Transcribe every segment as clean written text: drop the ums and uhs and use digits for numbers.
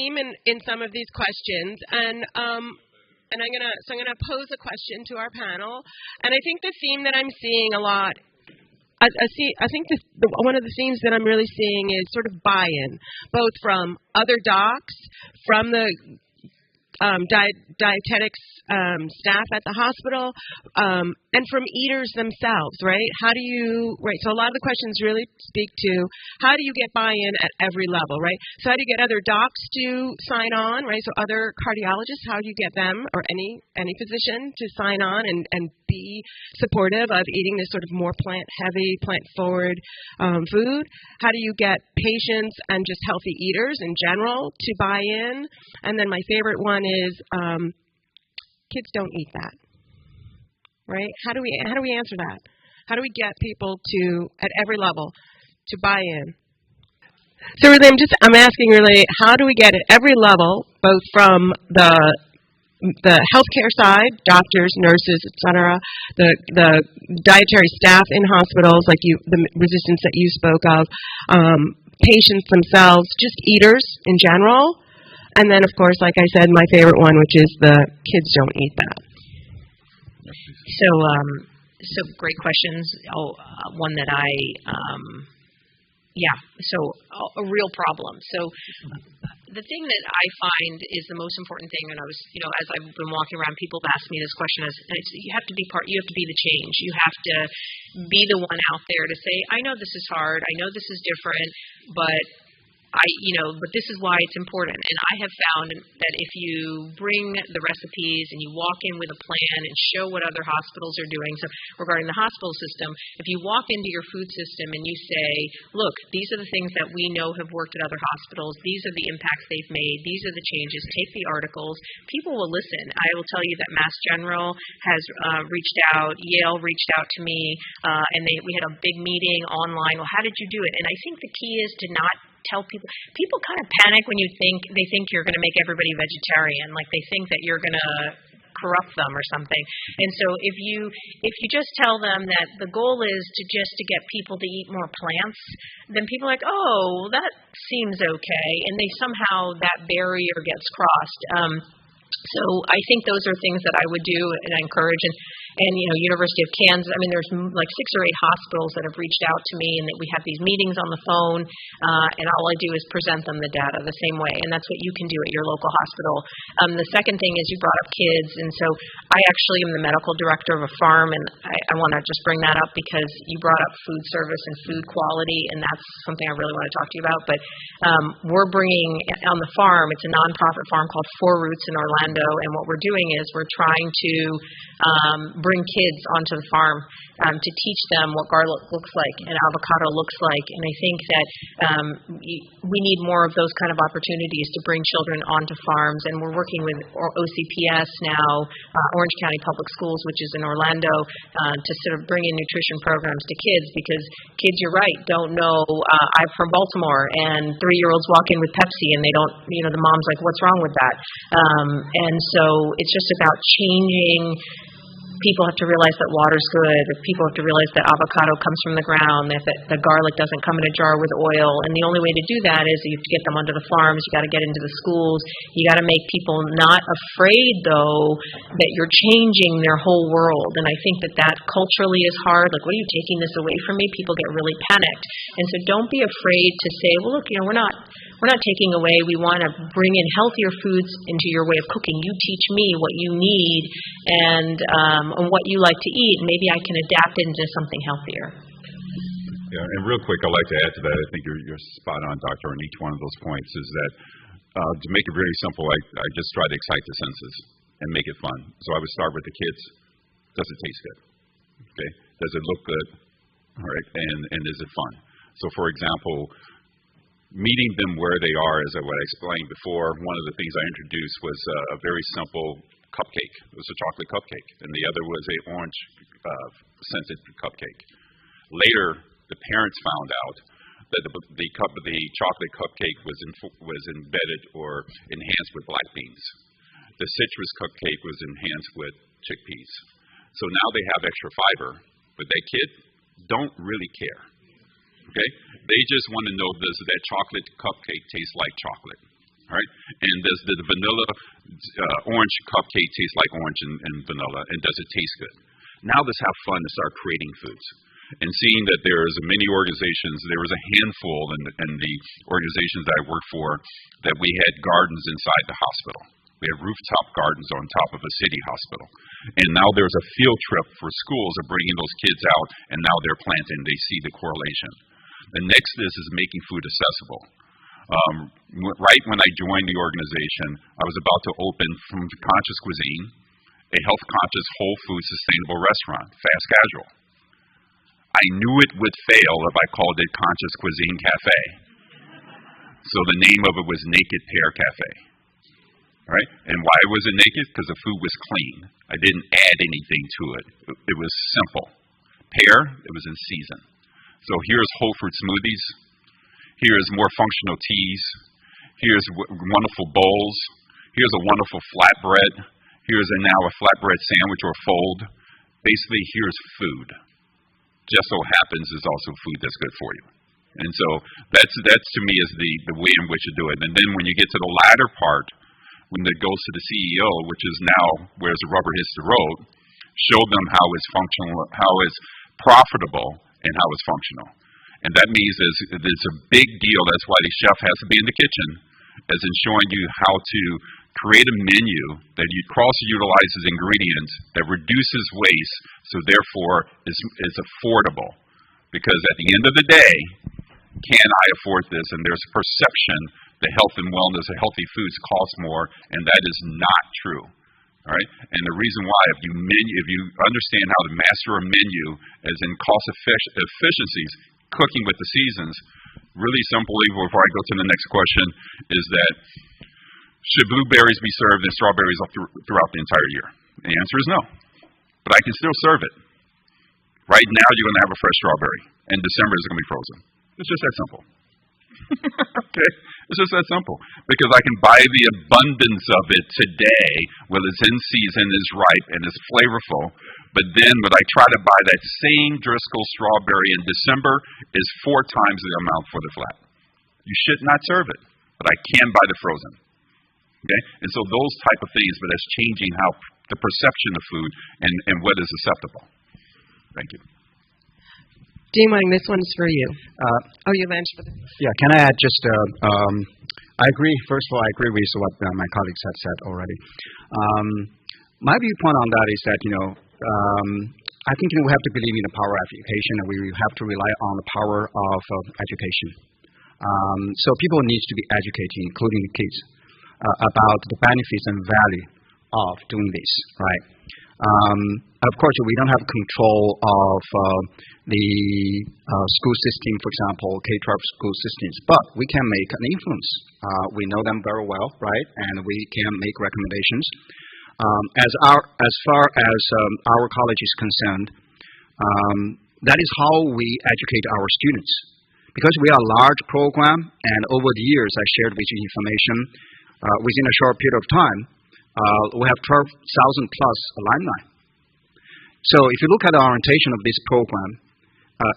theme in some of these questions, and I'm gonna pose a question to our panel, and I think the theme that I'm seeing a lot. I think one of the themes that I'm really seeing is sort of buy-in, both from other docs, from the dietetics staff at the hospital, and from eaters themselves, right? So a lot of the questions really speak to how do you get buy-in at every level, right? So how do you get other docs to sign on, right? So other cardiologists, how do you get them or any physician to sign on and be supportive of eating this sort of more plant-heavy, plant-forward food? How do you get patients and just healthy eaters in general to buy in? And then my favorite one is kids don't eat that, right? How do we answer that? How do we get people to, at every level, to buy in? So really, I'm asking really, how do we get at every level, both from the healthcare side, doctors, nurses, etc., the dietary staff in hospitals, like the resistance that you spoke of, patients themselves, just eaters in general, and then, of course, like I said, my favorite one, which is the kids don't eat that. So great questions. One that a real problem. So the thing that I find is the most important thing, and I was, as I've been walking around, people have asked me this question, you have to be the change. You have to be the one out there to say, I know this is hard, I know this is different, but but this is why it's important. And I have found that if you bring the recipes and you walk in with a plan and show what other hospitals are doing, so regarding the hospital system, if you walk into your food system and you say, look, these are the things that we know have worked at other hospitals, these are the impacts they've made, these are the changes, take the articles, people will listen. I will tell you that Mass General has reached out, Yale reached out to me, and we had a big meeting online. Well, how did you do it? And I think the key is to not tell people kind of panic when they think you're going to make everybody vegetarian, like they think that you're going to corrupt them or something. And so if you just tell them that the goal is to get people to eat more plants, then people are like, oh, that seems okay, and that barrier gets crossed. So I think those are things that I would do and I encourage. And University of Kansas, there's like 6 or 8 hospitals that have reached out to me, and that we have these meetings on the phone, and all I do is present them the data the same way, and that's what you can do at your local hospital. The second thing is you brought up kids, and so I actually am the medical director of a farm, and I want to just bring that up because you brought up food service and food quality, and that's something I really want to talk to you about. But we're bringing on the farm, it's a nonprofit farm called Four Roots in Orlando, and what we're doing is we're trying to bring kids onto the farm to teach them what garlic looks like and avocado looks like. And I think that we need more of those kind of opportunities to bring children onto farms. And we're working with OCPS now, Orange County Public Schools, which is in Orlando, to sort of bring in nutrition programs to kids, because kids, you're right, don't know. I'm from Baltimore, and 3-year-olds walk in with Pepsi, and they don't, the mom's like, what's wrong with that? And so it's just about changing. People have to realize that water's good. People have to realize that avocado comes from the ground, that the garlic doesn't come in a jar with oil. And the only way to do that is you have to get them onto the farms. You got to get into the schools. You got to make people not afraid, though, that you're changing their whole world. And I think that culturally is hard. Like, what are you taking this away from me? People get really panicked. And so don't be afraid to say, well, look, we're not taking away. We want to bring in healthier foods into your way of cooking. You teach me what you need and what you like to eat, and maybe I can adapt it into something healthier. Yeah, and real quick, I'd like to add to that. I think you're spot on, Doctor, on each one of those points, is that to make it very simple, I just try to excite the senses and make it fun. So I would start with the kids. Does it taste good? Okay. Does it look good? All right. And is it fun? So, for example, meeting them where they are, as what I explained before, one of the things I introduced was a very simple cupcake. It was a chocolate cupcake, and the other was a orange scented cupcake. Later, the parents found out that the chocolate cupcake was embedded or enhanced with black beans. The citrus cupcake was enhanced with chickpeas. So now they have extra fiber, but that kid don't really care. Okay? They just want to know, does that chocolate cupcake taste like chocolate? right? And does the vanilla orange cupcake taste like orange and vanilla, and does it taste good? Now let's have fun and start creating foods. And seeing that there's many organizations, there was a handful in the organizations that I worked for that we had gardens inside the hospital. We had rooftop gardens on top of a city hospital. And now there's a field trip for schools of bringing those kids out, and now they're planting. They see the correlation. The next is making food accessible. Right when I joined the organization, I was about to open from Conscious Cuisine, a health-conscious, whole food, sustainable restaurant, fast casual. I knew it would fail if I called it Conscious Cuisine Cafe. So the name of it was Naked Pear Cafe. All right? And why was it naked? Because the food was clean. I didn't add anything to it. It was simple. Pear, it was in season. So here's whole fruit smoothies. Here's more functional teas. Here's wonderful bowls. Here's a wonderful flatbread. Here's now a flatbread sandwich or fold. Basically, here's food. Just so happens is also food that's good for you. And so that's to me is the way in which you do it. And then when you get to the latter part, when it goes to the CEO, which is now where the rubber hits the road, show them how it's functional, how it's profitable, and how it's functional. And that means it's a big deal. That's why the chef has to be in the kitchen, as in showing you how to create a menu that you cross-utilizes ingredients that reduces waste, so therefore is affordable. Because at the end of the day, can I afford this? And there's a perception that health and wellness and healthy foods cost more, and that is not true. All right? And the reason why, if you understand how to master a menu, as in cost efficiencies, cooking with the seasons, really simply, before I go to the next question, is that should blueberries be served and strawberries throughout the entire year? The answer is no. But I can still serve it. Right now, you're going to have a fresh strawberry, and December is going to be frozen. It's just that simple. Okay? It's just that simple. Because I can buy the abundance of it today, while it's in season, is ripe, and is flavorful. But then when I try to buy that same Driscoll strawberry in December, is 4 times the amount for the flat. You should not serve it, but I can buy the frozen. Okay? And so those type of things, but that's changing how the perception of food and what is acceptable. Thank you. Dean Wang, this one's for you. You've answered. Yeah, can I add just, I agree, first of all, I agree with what my colleagues have said already. My viewpoint on that is that, I think we have to believe in the power of education, and we have to rely on the power of education. So people need to be educated, including the kids, about the benefits and value of doing this, right? Of course, we don't have control of the school system, for example, K-12 school systems, but we can make an influence. We know them very well, right? And we can make recommendations. As far as our college is concerned, that is how we educate our students. Because we are a large program, and over the years, I shared with you information, within a short period of time, we have 12,000 plus alumni. So if you look at the orientation of this program,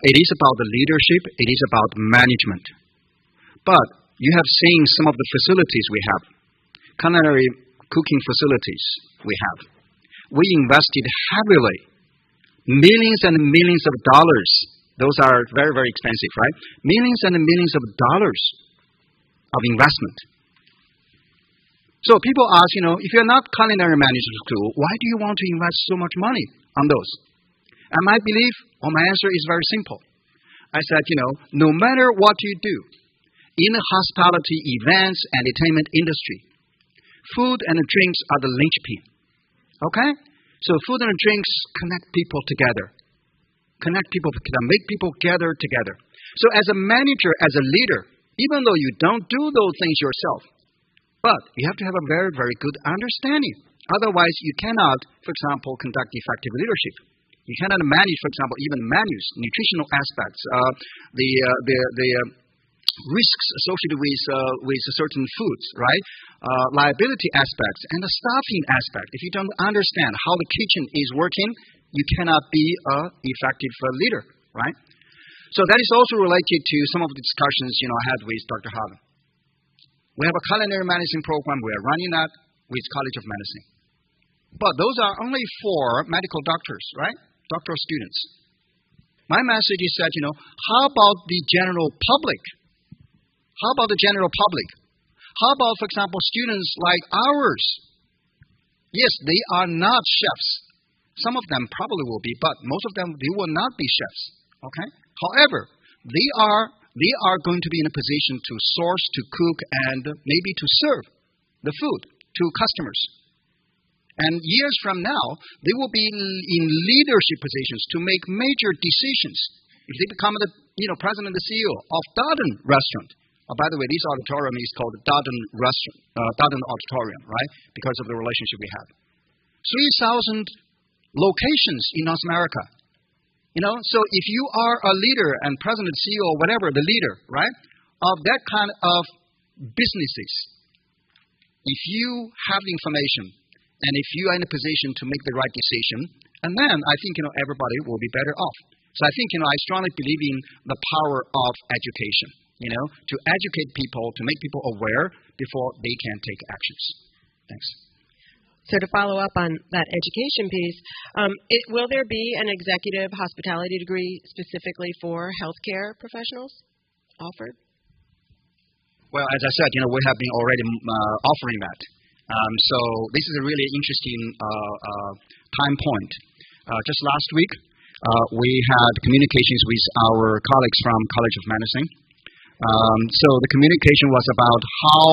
it is about the leadership, it is about management. But you have seen some of the facilities we have, culinary cooking facilities we have. We invested heavily, millions and millions of dollars. Those are very, very expensive, right? Millions and millions of dollars of investment. So people ask, if you're not culinary management school, why do you want to invest so much money on those? And my belief, or my answer is very simple. I said, no matter what you do in the hospitality, events, entertainment industry, food and drinks are the linchpin. Okay? So food and drinks connect people together. Make people gather together. So as a manager, as a leader, even though you don't do those things yourself, but you have to have a very, very good understanding. Otherwise, you cannot, for example, conduct effective leadership. You cannot manage, for example, even menus, nutritional aspects, the risks associated with certain foods, right? Liability aspects and the staffing aspect. If you don't understand how the kitchen is working, you cannot be an effective leader, right? So that is also related to some of the discussions I had with Dr. Harvin. We have a culinary medicine program. We are running that with College of Medicine. But those are only for medical doctors, right? Doctoral students. My message is that, how about the general public? How about the general public? How about, for example, students like ours? Yes, they are not chefs. Some of them probably will be, but most of them, they will not be chefs. Okay? However, they are going to be in a position to source, to cook, and maybe to serve the food to customers. And years from now, they will be in leadership positions to make major decisions. If they become the president and the CEO of Darden Restaurant. Oh, by the way, this auditorium is called Darden Restaurant, Darden Auditorium, right? Because of the relationship we have. 3,000 locations in North America. So if you are a leader and president, CEO, or whatever, the leader, right, of that kind of businesses, if you have the information, and if you are in a position to make the right decision, and then I think, everybody will be better off. So I think, I strongly believe in the power of education, to educate people, to make people aware before they can take actions. Thanks. So to follow up on that education piece, will there be an executive hospitality degree specifically for healthcare professionals offered? Well, as I said, we have been already offering that. So this is a really interesting time point. Just last week, we had communications with our colleagues from College of Medicine. So the communication was about how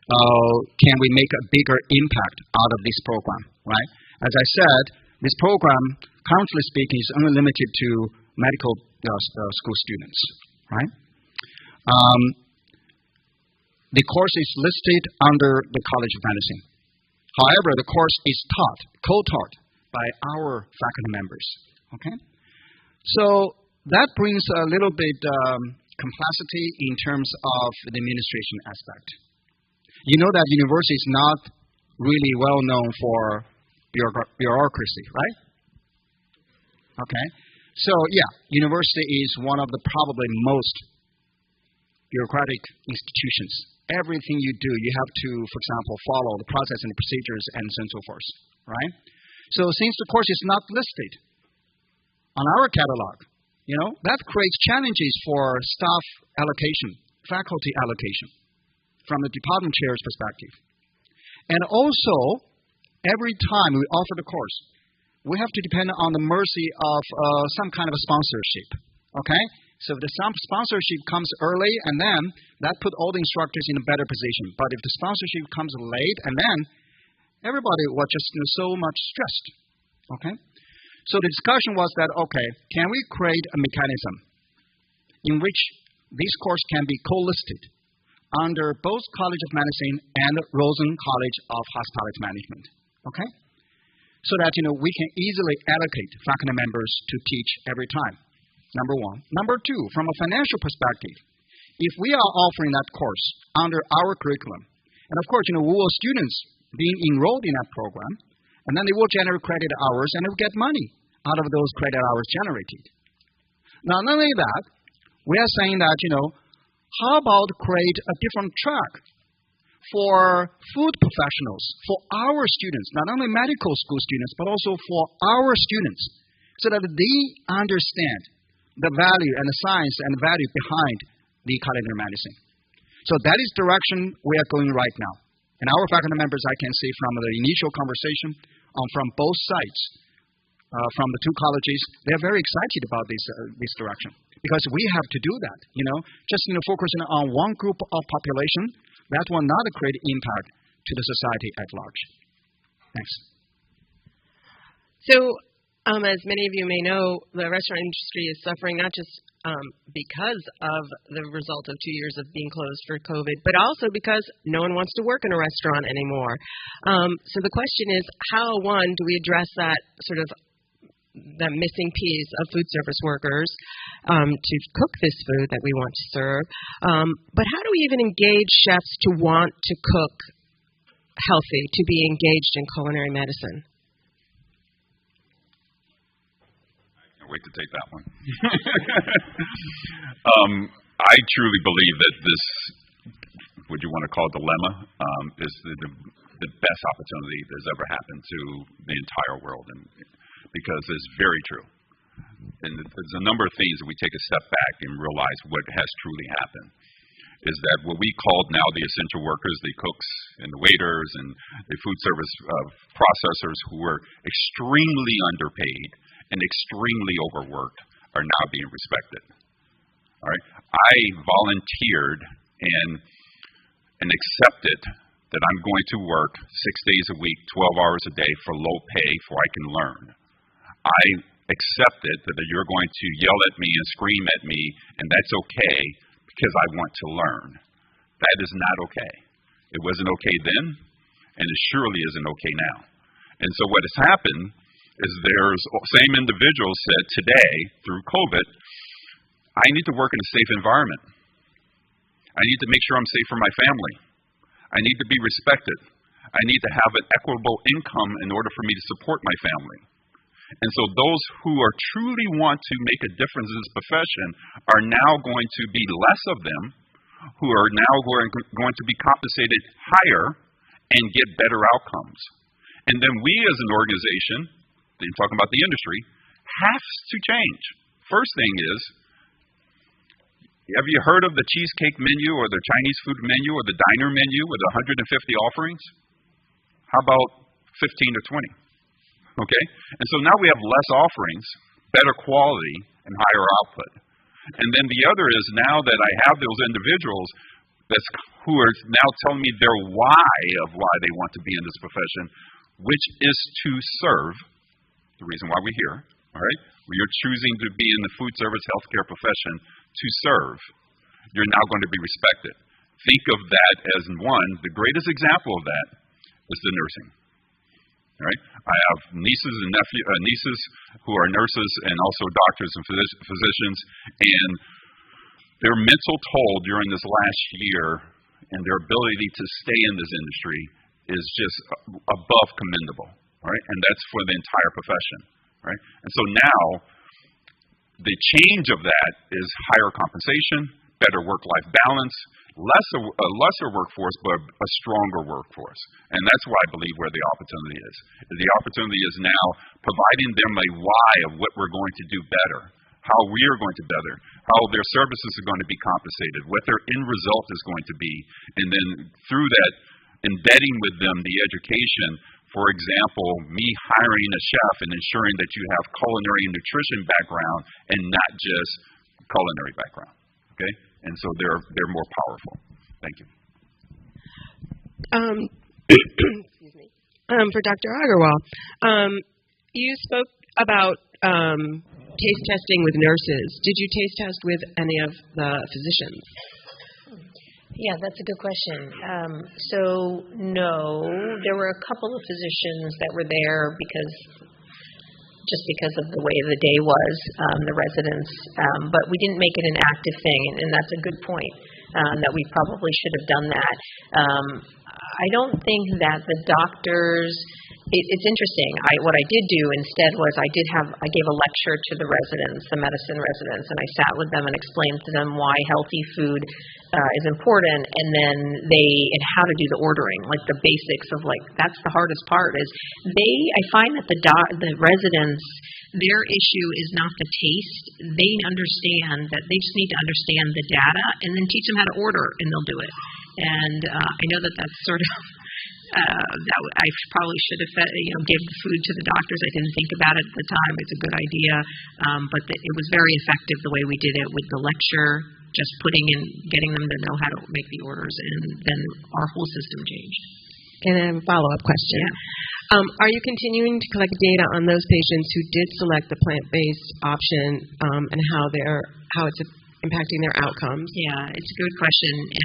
can we make a bigger impact out of this program, right? As I said, this program, currently speaking, is only limited to medical school students, right? The course is listed under the College of Medicine. However, the course is co-taught by our faculty members. Okay? So that brings a little bit complexity in terms of the administration aspect. You know that university is not really well known for bureaucracy, right? Okay? So yeah, university is one of the probably most bureaucratic institutions. Everything you do, you have to, for example, follow the process and the procedures and so on and so forth, right? So since the course is not listed on our catalog, that creates challenges for staff allocation, faculty allocation, from the department chair's perspective. And also, every time we offer the course, we have to depend on the mercy of some kind of a sponsorship, okay? So if the sponsorship comes early, and then that put all the instructors in a better position. But if the sponsorship comes late, and then everybody was just so much stressed. Okay? So the discussion was that, okay, can we create a mechanism in which this course can be co-listed under both College of Medicine and Rosen College of Hospitality Management? Okay? So that, we can easily allocate faculty members to teach every time. Number one. Number two, from a financial perspective, if we are offering that course under our curriculum, and of course, we will students being enrolled in that program, and then they will generate credit hours, and they will get money out of those credit hours generated. Now, not only that, we are saying that, how about create a different track for food professionals, for our students, not only medical school students, but also for our students, so that they understand the value and the science and the value behind the culinary medicine. So that is the direction we are going right now. And our faculty members, I can see from the initial conversation from both sides, from the two colleges, they are very excited about this direction. Because we have to do that, just focusing on one group of population, that will not create impact to the society at large. Thanks. So, as many of you may know, the restaurant industry is suffering not just because of the result of 2 years of being closed for COVID, but also because no one wants to work in a restaurant anymore. So the question is, how, one, do we address that sort of the missing piece of food service workers to cook this food that we want to serve? But how do we even engage chefs to want to cook healthy, to be engaged in culinary medicine? Wait to take that one. I truly believe that this would what you want to call dilemma, is the best opportunity that's ever happened to the entire world, and because it's very true. And there's a number of things that we take a step back and realize what has truly happened. Is that what we called now the essential workers, the cooks and the waiters and the food service processors who were extremely underpaid and extremely overworked are now being respected. All right, I volunteered and accepted that I'm going to work 6 days a week, 12 hours a day for low pay so I can learn. I accepted that you're going to yell at me and scream at me, and that's okay because I want to learn. That is not okay. It wasn't okay then, and it surely isn't okay now. And so what has happened is there's same individuals said today through COVID, I need to work in a safe environment. I need to make sure I'm safe for my family. I need to be respected. I need to have an equitable income in order for me to support my family. And so those who are truly want to make a difference in this profession are now going to be less of them, who are now going to be compensated higher and get better outcomes. And then we as an organization, talking about the industry, have to change. First thing is, have you heard of the cheesecake menu or the Chinese food menu or the diner menu with 150 offerings? How about 15 or 20? Okay? And so now we have less offerings, better quality, and higher output. And then the other is now that I have those individuals who are now telling me their why of why they want to be in this profession, which is to serve, the reason why we're here, all right? We are choosing to be in the food service healthcare profession to serve. You're now going to be respected. Think of that as one, the greatest example of that is the nursing. All right? I have nieces and nieces who are nurses and also doctors and physicians, and their mental toll during this last year and their ability to stay in this industry is just above commendable. All right? And that's for the entire profession. Right? And so now the change of that is higher compensation, better work-life balance, a lesser workforce, but a stronger workforce. And that's why I believe where the opportunity is. The opportunity is now providing them a why of what we're going to do better, how we are going to better, how their services are going to be compensated, what their end result is going to be, and then through that, embedding with them the education. For example, me hiring a chef and ensuring that you have culinary and nutrition background and not just culinary background. Okay? And so they're more powerful. Thank you. Excuse me. For Dr. Aggarwal, you spoke about taste testing with nurses. Did you taste test with any of the physicians? Yeah, that's a good question. So, no, there were a couple of physicians that were there because of the way the day was, the residents, but we didn't make it an active thing, and that's a good point, that we probably should have done that. I don't think that the doctors, it's interesting. What I did do instead was I gave a lecture to the residents, the medicine residents, and I sat with them and explained to them why healthy food is important, and how to do the ordering, like the basics of that's the hardest part. Is I find that the residents, their issue is not the taste. They understand that they just need to understand the data, and then teach them how to order, and they'll do it. And I know that that's sort of. That I probably should have gave the food to the doctors. I didn't think about it at the time. It's a good idea, but it was very effective the way we did it with the lecture, just getting them to know how to make the orders, and then our whole system changed. And I have a follow-up question. Yeah. Are you continuing to collect data on those patients who did select the plant-based option, and how it's impacting their outcomes? Yeah, it's a good question,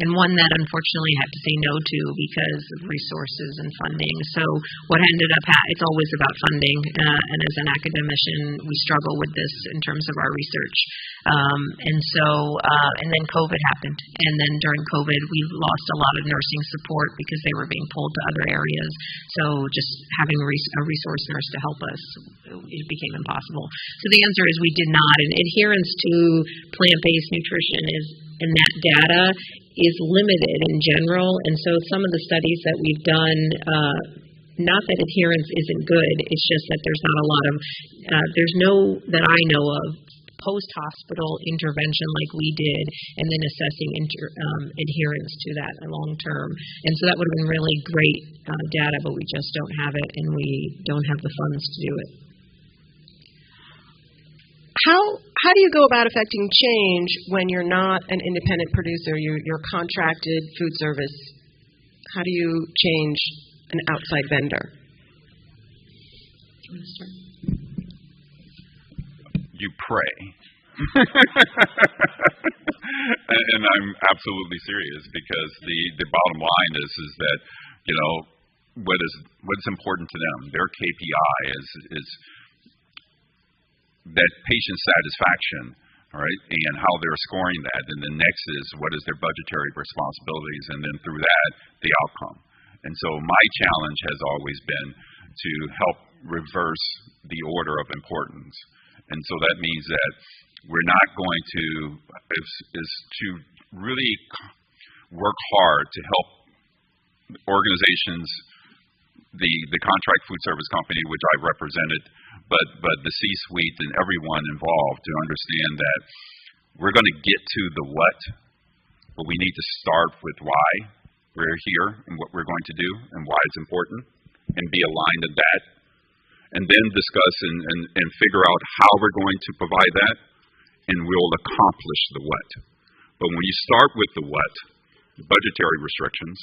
and one that unfortunately I have to say no to because of resources and funding. So what ended up it's always about funding, and as an academician, we struggle with this in terms of our research. And then COVID happened, and then during COVID, we lost a lot of nursing support because they were being pulled to other areas. So just having a resource nurse to help us, it became impossible. So the answer is we did not, and adherence to plant-based nutrition and that data is limited in general. And so some of the studies that we've done, not that adherence isn't good, it's just that there's not a lot of, there's no, that I know of, post-hospital intervention like we did, and then assessing adherence to that long term. And so that would have been really great data, but we just don't have it, and we don't have the funds to do it. How do you go about affecting change when you're not an independent producer? You're contracted food service. How do you change an outside vendor? You pray. And I'm absolutely serious, because the bottom line is that, you know, what's important to them, their KPI is that patient satisfaction, all right, and how they're scoring that. And the next is what is their budgetary responsibilities, and then through that, the outcome. And so my challenge has always been to help reverse the order of importance. And so that means that we're not going to, is to really work hard to help organizations, the contract food service company, which I represented, but the C-suite and everyone involved, to understand that we're going to get to the what, but we need to start with why we're here and what we're going to do and why it's important, and be aligned to that, and then discuss and figure out how we're going to provide that, and we'll accomplish the what. But when you start with the what, the budgetary restrictions,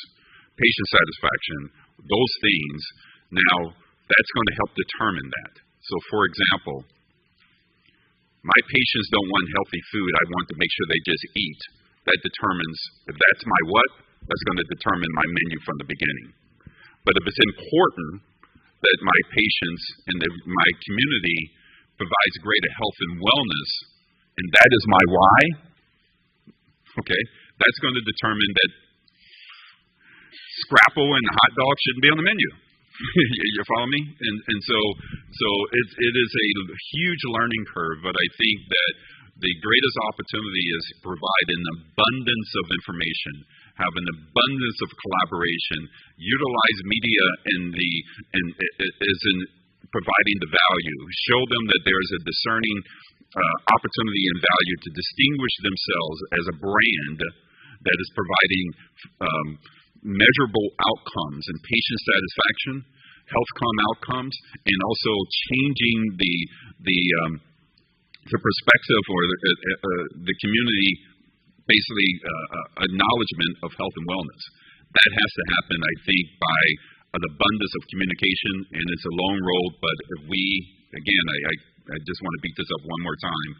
patient satisfaction, those things, now that's going to help determine that. So, for example, my patients don't want healthy food. I want to make sure they just eat. That determines, if that's my what, that's going to determine my menu from the beginning. But if it's important that my patients and my community provides greater health and wellness, and that is my why, okay, that's going to determine that scrapple and hot dog shouldn't be on the menu. You follow me? And so it is a huge learning curve, but I think that the greatest opportunity is to provide an abundance of information, have an abundance of collaboration, utilize media as in providing the value, show them that there is a discerning opportunity and value to distinguish themselves as a brand that is providing measurable outcomes and patient satisfaction, health outcomes, and also changing the perspective or the community, basically acknowledgement of health and wellness. That has to happen, I think, by an abundance of communication, and it's a long road, but if we, again, I just want to beat this up one more time,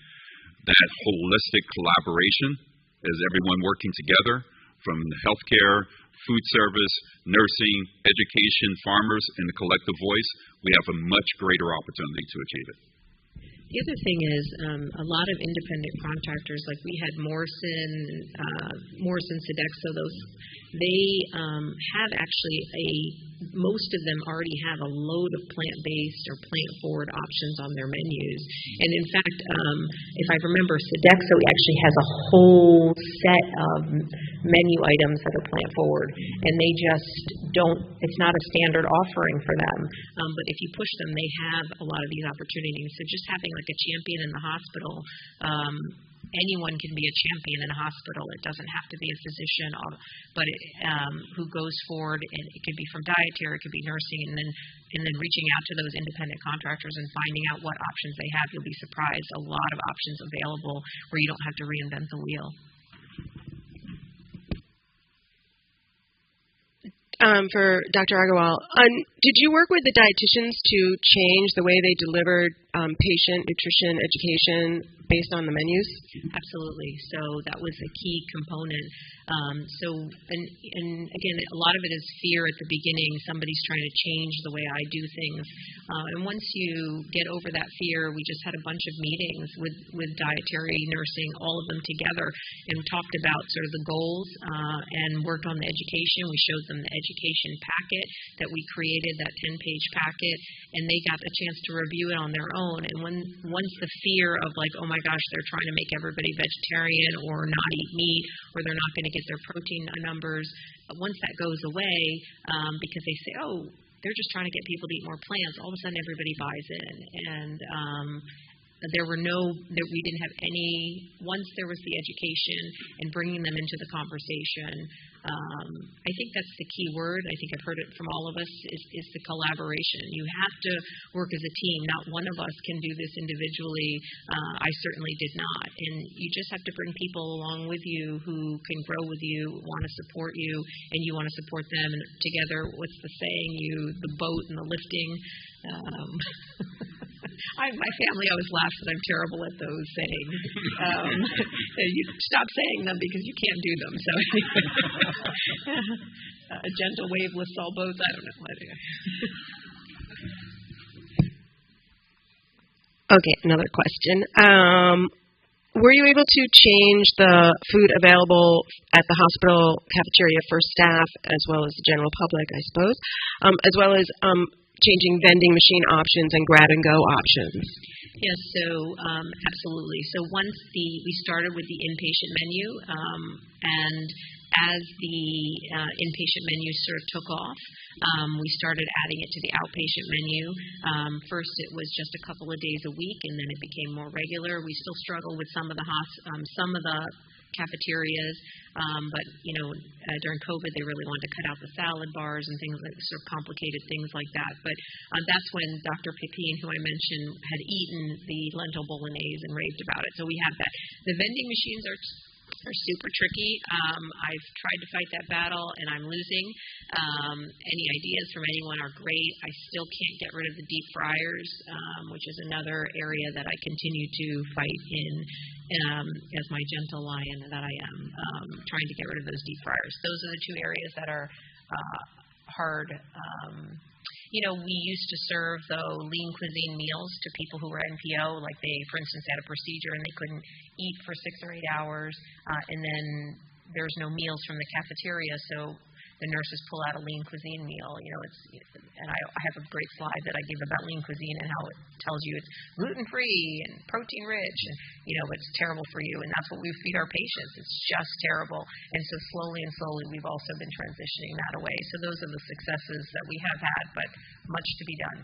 that holistic collaboration is everyone working together from healthcare, food service, nursing, education, farmers, and the collective voice, we have a much greater opportunity to achieve it. The other thing is a lot of independent contractors, like we had Morrison, Sodexo, they have actually most of them already have a load of plant-based or plant-forward options on their menus. And in fact, if I remember, Sodexo actually has a whole set of menu items that are plant-forward, and they just don't, it's not a standard offering for them. But if you push them, they have a lot of these opportunities. So just having like a champion in the hospital, anyone can be a champion in a hospital. It doesn't have to be a physician, but who goes forward, and it could be from dietary, it could be nursing, and then reaching out to those independent contractors and finding out what options they have. You'll be surprised. A lot of options available where you don't have to reinvent the wheel. For Dr. Aggarwal, did you work with the dietitians to change the way they delivered patient nutrition education based on the menus? Absolutely. So that was a key component. And again, a lot of it is fear at the beginning. Somebody's trying to change the way I do things. And once you get over that fear, we just had a bunch of meetings with dietary, nursing, all of them together, and talked about sort of the goals and worked on the education. We showed them the education packet that we created, that 10-page packet, and they got a chance to review it on their own. known, and once the fear of like, oh my gosh, they're trying to make everybody vegetarian or not eat meat, or they're not going to get their protein numbers, once that goes away, because they say, oh, they're just trying to get people to eat more plants, all of a sudden everybody buys in. And we didn't have any, once there was the education and bringing them into the conversation, I think that's the key word. I think I've heard it from all of us, is the collaboration. You have to work as a team. Not one of us can do this individually. I certainly did not. And you just have to bring people along with you who can grow with you, want to support you, and you want to support them. And together, what's the saying? The boat and the lifting. My family always laughs that I'm terrible at those sayings. You stop saying them because you can't do them. So a gentle wave lifts all boats. I don't know. Okay, another question. Were you able to change the food available at the hospital cafeteria for staff as well as the general public, I suppose, as well as changing vending machine options and grab-and-go options? Yes, so absolutely. So once we started with the inpatient menu, and as the inpatient menu sort of took off, we started adding it to the outpatient menu. First, it was just a couple of days a week, and then it became more regular. We still struggle with some of the cafeterias, but during COVID they really wanted to cut out the salad bars and things like sort of complicated things like that. But that's when Dr. Pepin, who I mentioned, had eaten the lentil bolognese and raved about it. So we have that. The vending machines are super tricky. I've tried to fight that battle and I'm losing. Any ideas from anyone are great. I still can't get rid of the deep fryers, which is another area that I continue to fight in as my gentle lion that I am, trying to get rid of those deep fryers. Those are the two areas that are hard. We used to serve, though, lean cuisine meals to people who were NPO, like they, for instance, had a procedure and they couldn't eat for 6 or 8 hours, and then there's no meals from the cafeteria, so the nurses pull out a lean cuisine meal. And I have a great slide that I give about lean cuisine and how it tells you it's gluten-free and protein-rich, and it's terrible for you, and that's what we feed our patients. It's just terrible. And so slowly we've also been transitioning that away. So those are the successes that we have had, but much to be done.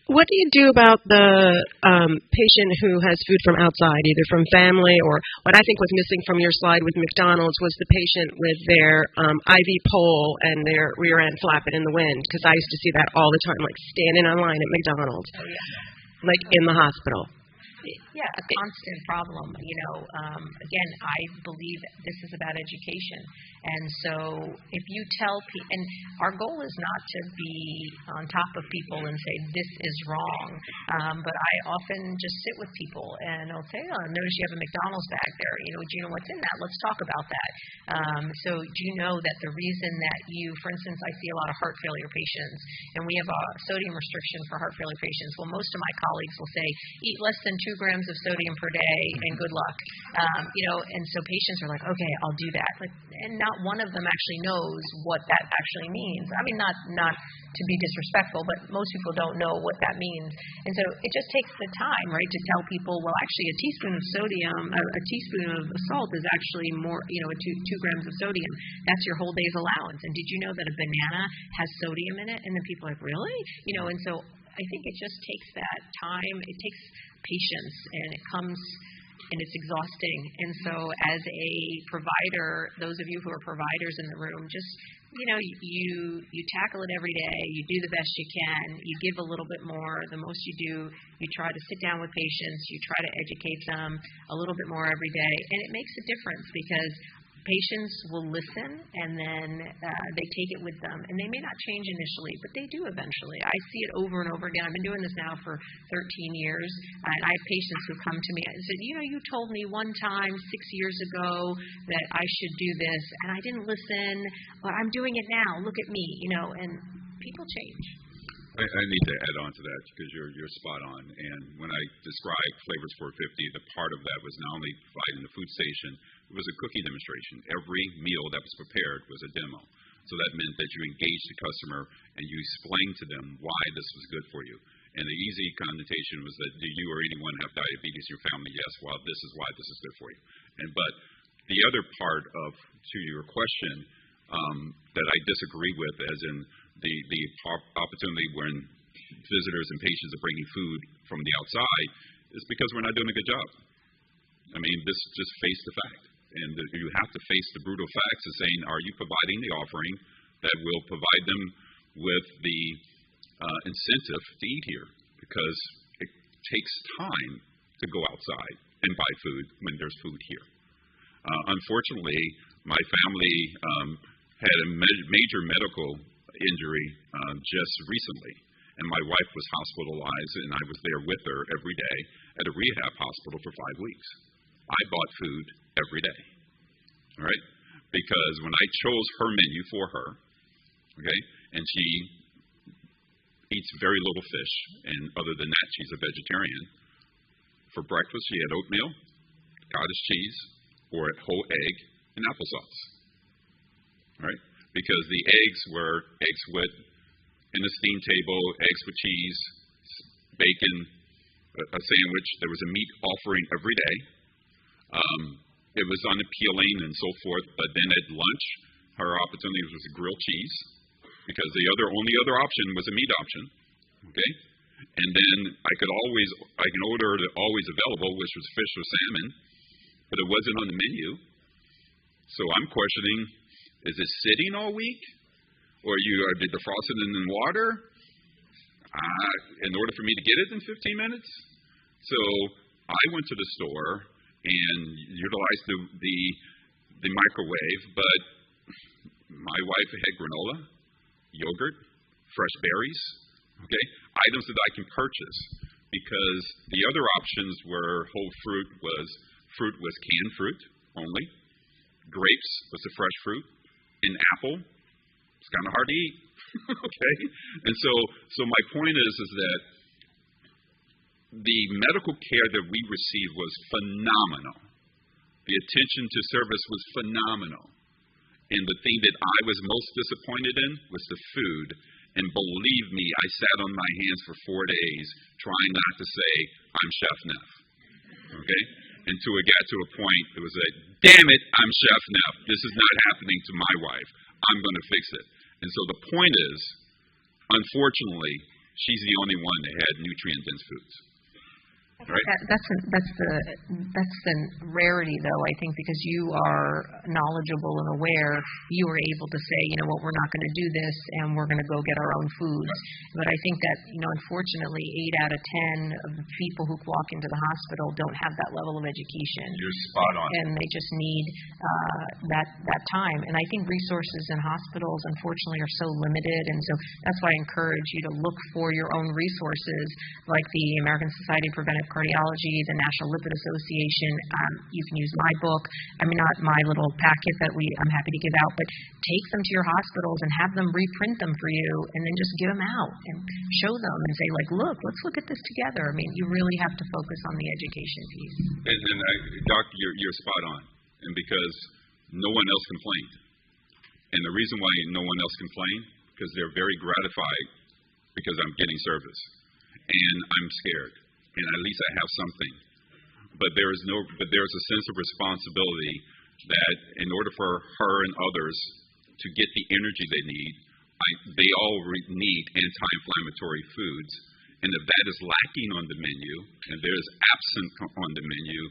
What do you do about the patient who has food from outside, either from family or what I think was missing from your slide with McDonald's was the patient with their IV pole and their rear end flapping in the wind, because I used to see that all the time, like standing in line at McDonald's, like in the hospital. Yeah, a constant problem. Again, I believe this is about education. And so if you tell people, and our goal is not to be on top of people and say, this is wrong, but I often just sit with people and I'll say, oh, notice you have a McDonald's bag there. Do you know what's in that? Let's talk about that. So do you know that the reason that for instance, I see a lot of heart failure patients, and we have a sodium restriction for heart failure patients. Well, most of my colleagues will say, eat less than 2 grams of sodium per day and good luck. And so patients are like, okay, I'll do that. And not one of them actually knows what that actually means. I mean, not to be disrespectful, but most people don't know what that means. And so it just takes the time, right, to tell people, well, actually a teaspoon of sodium, a teaspoon of salt is actually more, 2 grams of sodium. That's your whole day's allowance. And did you know that a banana has sodium in it? And then people are like, really? And so I think it just takes that time. It takes patience, and it comes, and it's exhausting. And so as a provider, those of you who are providers in the room, just, you tackle it every day. You do the best you can. You give a little bit more. The most you do, you try to sit down with patients. You try to educate them a little bit more every day. And it makes a difference, because patients will listen, and then they take it with them. And they may not change initially, but they do eventually. I see it over and over again. I've been doing this now for 13 years, and I have patients who come to me and say, you told me one time 6 years ago that I should do this, and I didn't listen, but I'm doing it now. Look at me, and people change. I need to add on to that, because you're spot on. And when I described Flavors 450, the part of that was not only providing the food station, it was a cooking demonstration. Every meal that was prepared was a demo. So that meant that you engaged the customer and you explained to them why this was good for you. And the easy connotation was that, do you or anyone have diabetes in your family? Yes. Well, this is why this is good for you. But the other part to your question that I disagree with, as in the opportunity when visitors and patients are bringing food from the outside, is because we're not doing a good job. I mean, this just face the fact. And you have to face the brutal facts of saying, are you providing the offering that will provide them with the incentive to eat here? Because it takes time to go outside and buy food when there's food here. Unfortunately, my family had a major medical injury just recently, and my wife was hospitalized, and I was there with her every day at a rehab hospital for 5 weeks. I bought food every day, all right? Because when I chose her menu for her, okay, and she eats very little fish, and other than that, she's a vegetarian. For breakfast, she had oatmeal, cottage cheese, or a whole egg, and applesauce, all right? Because the eggs were eggs with, in a steam table, eggs with cheese, bacon, a sandwich. There was a meat offering every day. It was unappealing and so forth, but then at lunch, her opportunity was a grilled cheese, because the only other option was a meat option, okay? And then I can order the always available, which was fish or salmon, but it wasn't on the menu. So I'm questioning, is it sitting all week? Or did you defrost it in water in order for me to get it in 15 minutes? So I went to the store and utilized the microwave, but my wife had granola, yogurt, fresh berries, okay, items that I can purchase, because the other options were whole fruit was canned fruit only, grapes was the fresh fruit, and apple, it's kind of hard to eat, okay? And so my point is that the medical care that we received was phenomenal. The attention to service was phenomenal. And the thing that I was most disappointed in was the food. And believe me, I sat on my hands for 4 days trying not to say, I'm Chef Neff, okay? Until it got to a point, it was like, damn it, I'm Chef Neff. This is not happening to my wife. I'm going to fix it. And so the point is, unfortunately, she's the only one that had nutrient-dense foods. Right? That's the rarity, though, I think, because you are knowledgeable and aware. You were able to say, you know what, we're not going to do this, and we're going to go get our own foods. Right. But I think that, unfortunately, 8 out of 10 of the people who walk into the hospital don't have that level of education. You're spot on. And they just need that time. And I think resources in hospitals, unfortunately, are so limited. And so that's why I encourage you to look for your own resources, like the American Society of Preventive Cardiology, the National Lipid Association. You can use my book. I mean, not my little packet that I'm happy to give out, but take them to your hospitals and have them reprint them for you, and then just give them out and show them and say, like, look, let's look at this together. I mean, you really have to focus on the education piece. And Doc, you're spot on, and because no one else complained. And the reason why no one else complained, because they're very gratified because I'm getting service, and I'm scared. And at least I have something. But there's a sense of responsibility that in order for her and others to get the energy they need, they all need anti-inflammatory foods. And if that is lacking on the menu, and there's absent on the menu,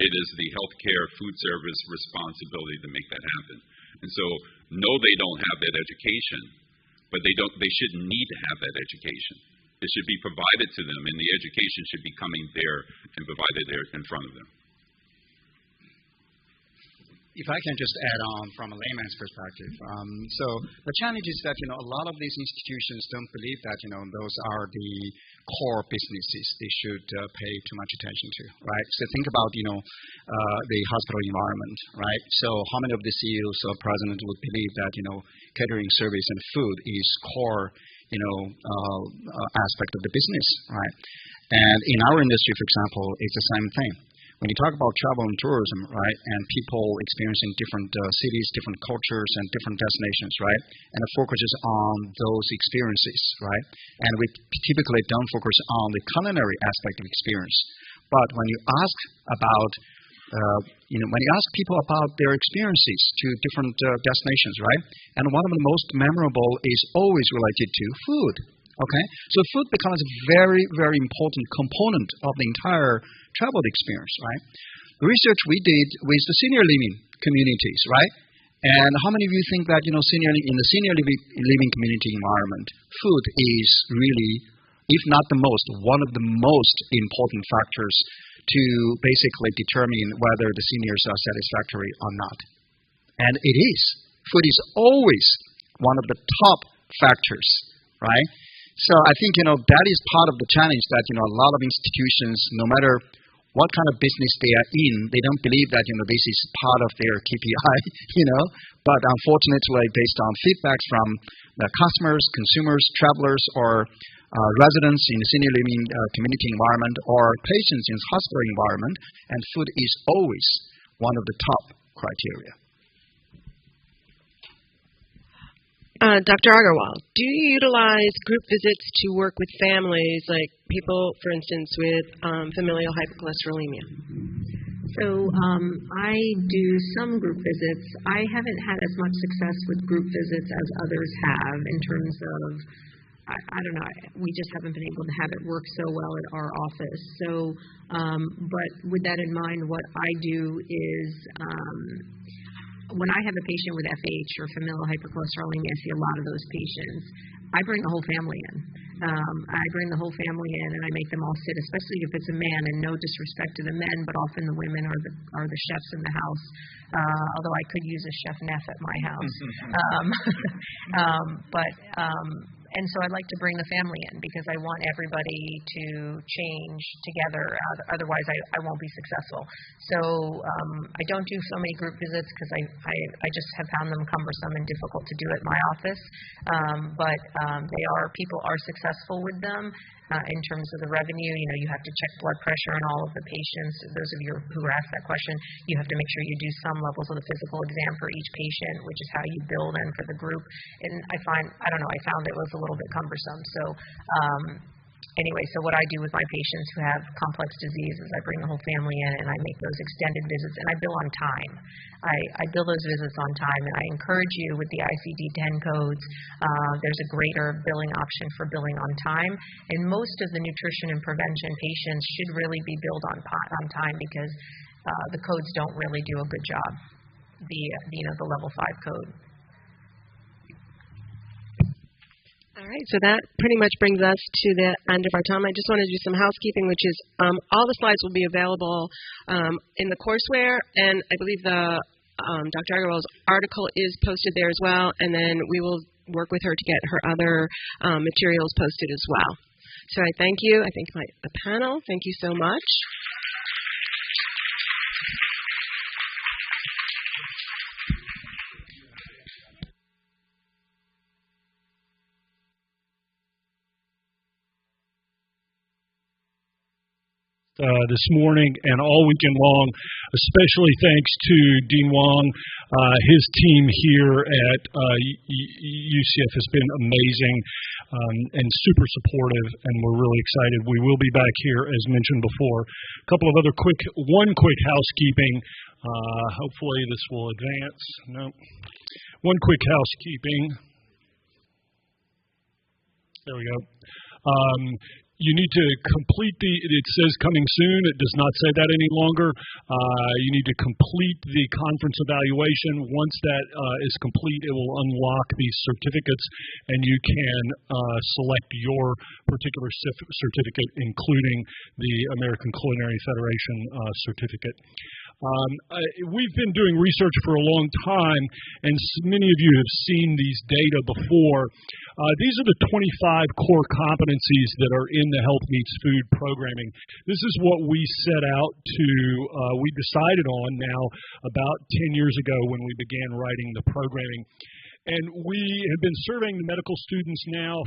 it is the healthcare food service responsibility to make that happen. And so, no, they don't have that education, but they shouldn't need to have that education. It should be provided to them, and the education should be coming there and provided there in front of them. If I can just add on from a layman's perspective. So the challenge is that, a lot of these institutions don't believe that, those are the core businesses they should pay too much attention to, right? So think about, the hospital environment, right? So how many of the CEOs or presidents would believe that, catering service and food is core aspect of the business, right? And in our industry, for example, it's the same thing. when you talk about travel and tourism, right, and people experiencing different cities, different cultures, and different destinations, right, and the focus is on those experiences, right, and we typically don't focus on the culinary aspect of experience. But when you ask about when you ask people about their experiences to different destinations, right? And one of the most memorable is always related to food. Okay, so food becomes a very, very important component of the entire travel experience, right? The research we did with the senior living communities, right? And how many of you think that in the senior living community environment, food is really, if not the most, one of the most important factors to basically determine whether the seniors are satisfactory or not. And it is. Food is always one of the top factors, right? So I think, that is part of the challenge that, a lot of institutions, no matter what kind of business they are in, they don't believe that, this is part of their KPI, But unfortunately, based on feedback from the customers, consumers, travelers, or residents in the senior living community environment or patients in the hospital environment, and food is always one of the top criteria. Dr. Aggarwal, do you utilize group visits to work with families, like people, for instance, with familial hypercholesterolemia? So I do some group visits. I haven't had as much success with group visits as others have in terms of, I don't know, we just haven't been able to have it work so well at our office. So, but with that in mind, what I do is when I have a patient with FH or familial hypercholesterolemia, I see a lot of those patients. I bring the whole family in. I bring the whole family in, and I make them all sit, especially if it's a man, and no disrespect to the men, but often the women are the chefs in the house, although I could use a Chef Neff at my house. And so I like to bring the family in because I want everybody to change together. Otherwise, I won't be successful. So I don't do so many group visits because I just have found them cumbersome and difficult to do at my office. But people are successful with them in terms of the revenue. You have to check blood pressure on all of the patients. Those of you who were asked that question, you have to make sure you do some levels of the physical exam for each patient, which is how you bill them for the group. And I found it was a little bit cumbersome. So anyway, so what I do with my patients who have complex disease is I bring the whole family in and I make those extended visits, and I bill on time. I bill those visits on time, and I encourage you with the ICD-10 codes, there's a greater billing option for billing on time, and most of the nutrition and prevention patients should really be billed on time because the codes don't really do a good job, the level 5 code. All right, so that pretty much brings us to the end of our time. I just want to do some housekeeping, which is all the slides will be available in the courseware, and I believe the Dr. Aggarwal's article is posted there as well, and then we will work with her to get her other materials posted as well. So I thank you. I thank the panel. Thank you so much. This morning and all weekend long, especially thanks to Dean Wang. His team here at UCF has been amazing and super supportive, and we're really excited. We will be back here, as mentioned before. A couple of other quick housekeeping. Hopefully this will advance. No. One quick housekeeping. There we go. You need to complete it says coming soon. It does not say that any longer. You need to complete the conference evaluation. Once that is complete, it will unlock these certificates, and you can select your particular certificate, including the American Culinary Federation certificate. We've been doing research for a long time, and many of you have seen these data before. These are the 25 core competencies that are in the Health Meets Food programming. This is what we set out to, we decided on now about 10 years ago when we began writing the programming. And we have been surveying the medical students now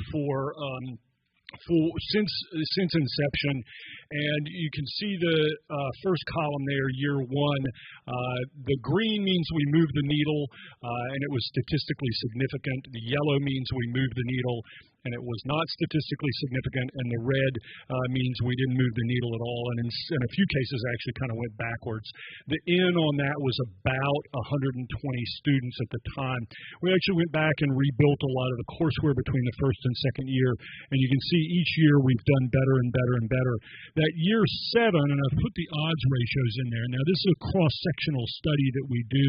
since inception, And you can see the first column there, year one. The green means we moved the needle, and it was statistically significant. The yellow means we moved the needle, and it was not statistically significant. And the red means we didn't move the needle at all. And in a few cases, actually kind of went backwards. The N on that was about 120 students at the time. We actually went back and rebuilt a lot of the courseware between the first and second year. And you can see each year we've done better and better and better. That year 7, and I've put the odds ratios in there. Now, this is a cross-sectional study that we do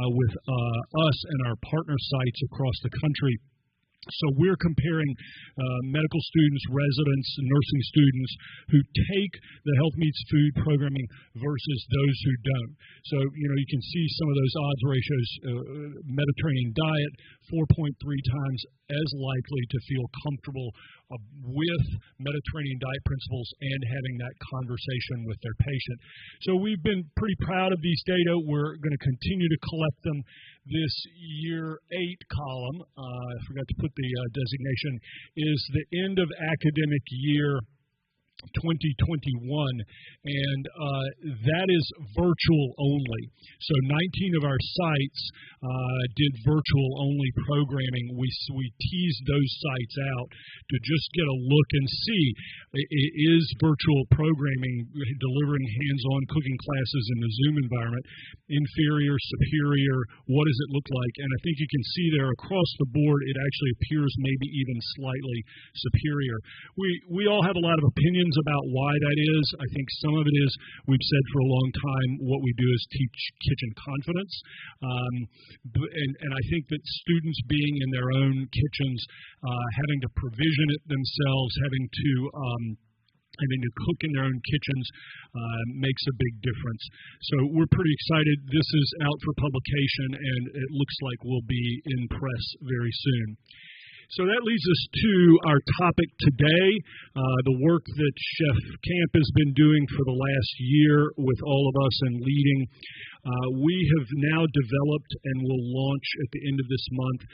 with us and our partner sites across the country. So we're comparing medical students, residents, nursing students who take the Health Meets Food programming versus those who don't. So, you can see some of those odds ratios. Mediterranean diet, 4.3 times as likely to feel comfortable with Mediterranean diet principles and having that conversation with their patient. So we've been pretty proud of these data. We're going to continue to collect them. This year 8 column, I forgot to put the designation, is the end of academic year 2021, and that is virtual only. So 19 of our sites did virtual only programming. We teased those sites out to just get a look and see, is virtual programming delivering hands-on cooking classes in the Zoom environment inferior, superior, what does it look like? And I think you can see there across the board it actually appears maybe even slightly superior. We all have a lot of opinions about why that is. I think some of it is, we've said for a long time, what we do is teach kitchen confidence. And I think that students being in their own kitchens, having to provision it themselves, having to cook in their own kitchens makes a big difference. So we're pretty excited. This is out for publication, and it looks like we'll be in press very soon. So that leads us to our topic today, the work that Chef Camp has been doing for the last year with all of us and leading. We have now developed and will launch at the end of this month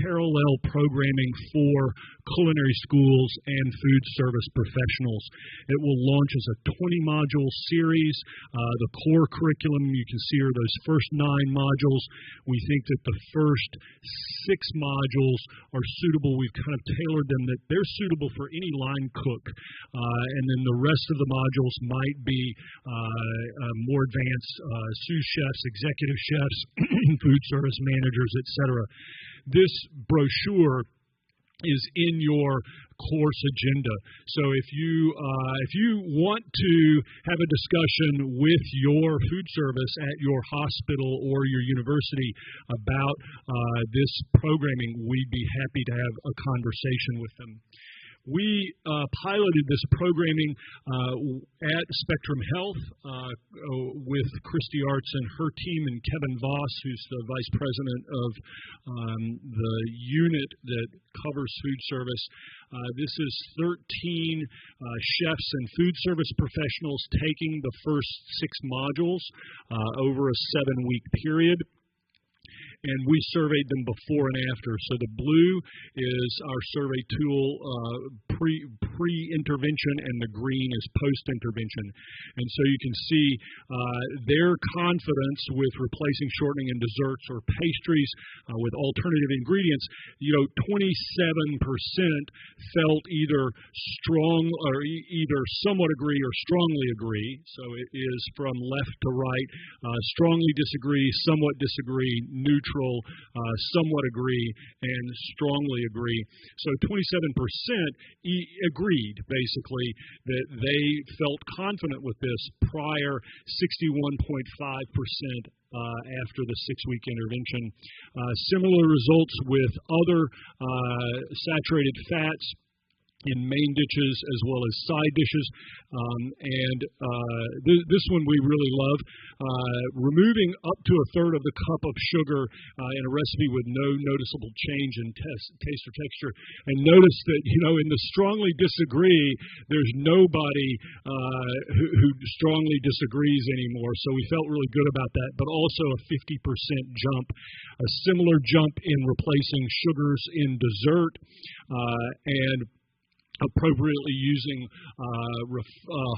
parallel programming for culinary schools and food service professionals. It will launch as a 20-module series. The core curriculum, you can see, are those first 9 modules. We think that the first 6 modules are suitable. We've kind of tailored them that they're suitable for any line cook. And then the rest of the modules might be more advanced sous chefs, executive chefs, food service managers, etc. This brochure is in your course agenda. So if you want to have a discussion with your food service at your hospital or your university about this programming, we'd be happy to have a conversation with them. We piloted this programming at Spectrum Health with Christy Arts and her team, and Kevin Voss, who's the vice president of the unit that covers food service. This is 13 chefs and food service professionals taking the first 6 modules over a 7-week period. And we surveyed them before and after. So the blue is our survey tool pre-intervention, and the green is post-intervention. And so you can see their confidence with replacing shortening in desserts or pastries with alternative ingredients. 27% felt either strong or either somewhat agree or strongly agree. So it is from left to right, strongly disagree, somewhat disagree, neutral, somewhat agree, and strongly agree. So 27% agreed, basically, that they felt confident with this prior, 61.5% after the 6-week intervention. Similar results with other saturated fats in main dishes as well as side dishes. This one we really love. Removing up to a third of the cup of sugar in a recipe with no noticeable change in taste or texture. And notice that, in the strongly disagree, there's nobody who strongly disagrees anymore. So we felt really good about that, but also a 50% jump. A similar jump in replacing sugars in dessert. And appropriately using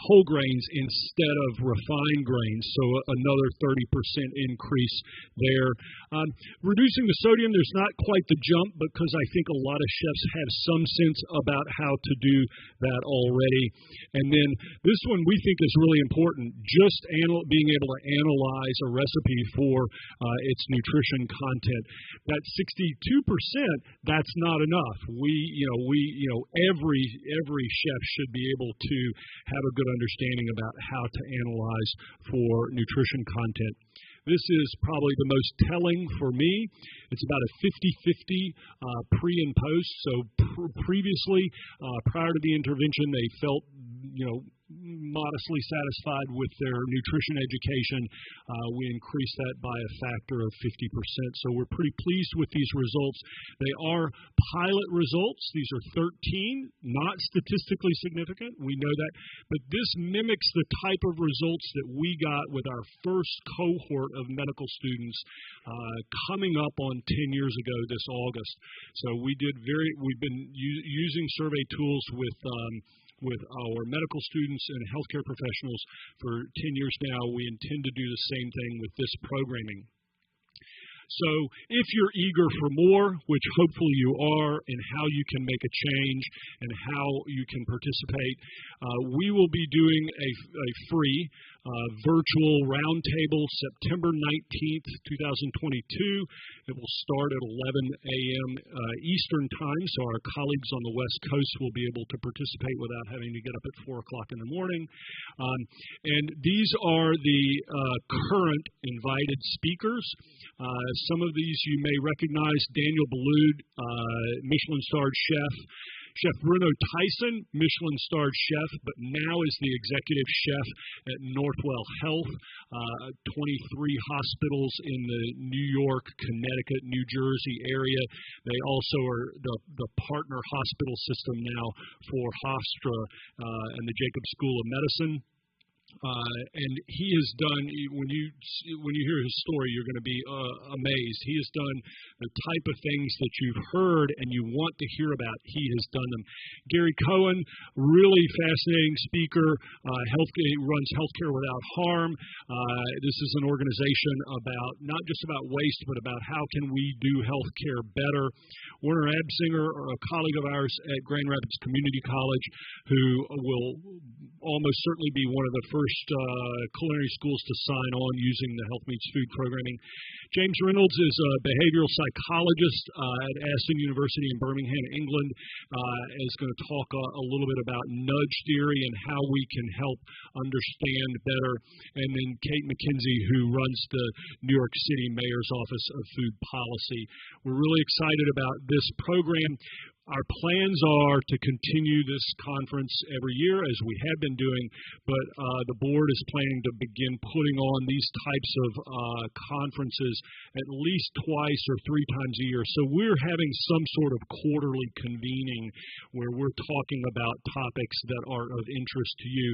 whole grains instead of refined grains, so another 30% increase there. Reducing the sodium, there's not quite the jump because I think a lot of chefs have some sense about how to do that already. And then this one we think is really important, just being able to analyze a recipe for its nutrition content. That 62%, that's not enough. Every chef should be able to have a good understanding about how to analyze for nutrition content. This is probably the most telling for me. It's about a 50-50 pre and post. So previously, prior to the intervention, they felt, modestly satisfied with their nutrition education. We increased that by a factor of 50%. So we're pretty pleased with these results. They are pilot results. These are 13, not statistically significant. We know that. But this mimics the type of results that we got with our first cohort of medical students coming up on 10 years ago this August. So we've been using survey tools with our medical students and healthcare professionals for 10 years now. We intend to do the same thing with this programming. So if you're eager for more, which hopefully you are, and how you can make a change and how you can participate, we will be doing a free virtual roundtable September 19th, 2022. It will start at 11 a.m. Eastern Time, so our colleagues on the West Coast will be able to participate without having to get up at 4 o'clock in the morning. And these are the current invited speakers. Some of these you may recognize: Daniel Boulud, Michelin-starred chef; Chef Bruno Tyson, Michelin-starred chef, but now is the executive chef at Northwell Health, 23 hospitals in the New York, Connecticut, New Jersey area. They also are the partner hospital system now for Hofstra and the Jacobs School of Medicine. And he has done, when you hear his story, you're going to be amazed. He has done the type of things that you've heard and you want to hear about. He has done them. Gary Cohen, really fascinating speaker, runs Healthcare Without Harm. This is an organization not just about waste, but about how can we do healthcare better. Werner Absinger, a colleague of ours at Grand Rapids Community College, who will almost certainly be one of the first culinary schools to sign on using the Health Meets Food programming. James Reynolds is a behavioral psychologist at Aston University in Birmingham, England, is going to talk a little bit about nudge theory and how we can help understand better. And then Kate McKenzie, who runs the New York City Mayor's Office of Food Policy. We're really excited about this program. Our plans are to continue this conference every year, as we have been doing, but the board is planning to begin putting on these types of conferences at least twice or 3 times a year. So we're having some sort of quarterly convening where we're talking about topics that are of interest to you,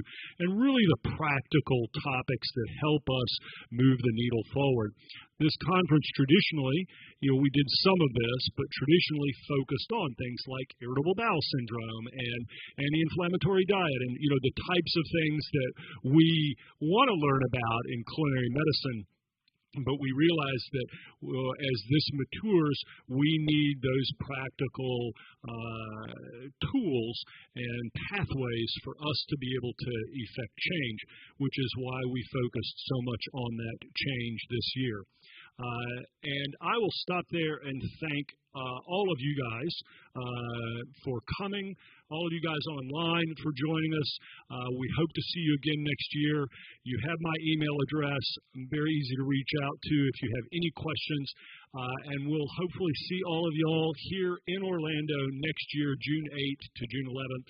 and really the practical topics that help us move the needle forward. This conference traditionally, we did some of this, but traditionally focused on things like irritable bowel syndrome and anti-inflammatory diet and, the types of things that we want to learn about in culinary medicine. But we realize that as this matures, we need those practical tools and pathways for us to be able to effect change, which is why we focused so much on that change this year. And I will stop there and thank all of you guys for coming, all of you guys online for joining us. We hope to see you again next year. You have my email address. I'm very easy to reach out to if you have any questions. And we'll hopefully see all of y'all here in Orlando next year, June 8th to June 11th.